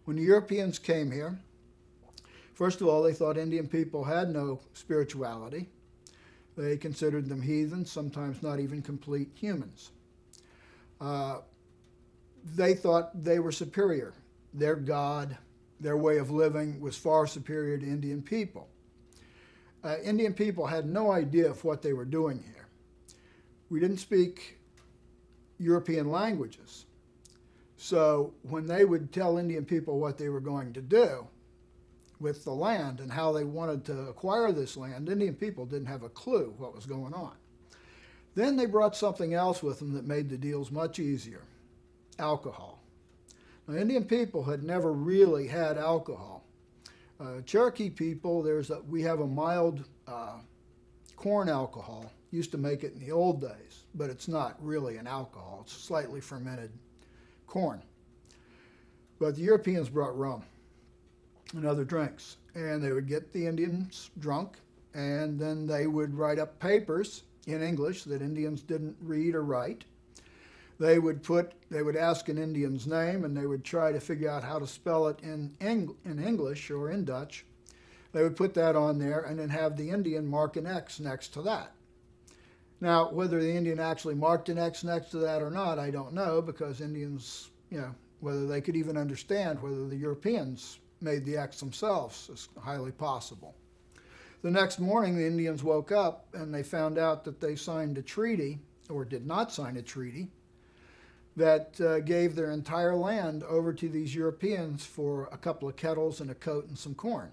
When the Europeans came here, first of all, they thought Indian people had no spirituality. They considered them heathens, sometimes not even complete humans. They thought they were superior. Their God, their way of living was far superior to Indian people. Indian people had no idea of what they were doing here. We didn't speak European languages. So when they would tell Indian people what they were going to do with the land and how they wanted to acquire this land, Indian people didn't have a clue what was going on. Then they brought something else with them that made the deals much easier: alcohol. Now, Indian people had never really had alcohol. Cherokee people, we have a mild corn alcohol. Used to make it in the old days, but it's not really an alcohol. It's slightly fermented corn. But the Europeans brought rum and other drinks, and they would get the Indians drunk, and then they would write up papers in English that Indians didn't read or write. They would ask an Indian's name, and they would try to figure out how to spell it in English or in Dutch. They would put that on there and then have the Indian mark an X next to that. Now, whether the Indian actually marked an X next to that or not, I don't know, because Indians, whether they could even understand whether the Europeans made the X themselves is highly possible. The next morning, the Indians woke up and they found out that they signed a treaty, or did not sign a treaty, that gave their entire land over to these Europeans for a couple of kettles and a coat and some corn.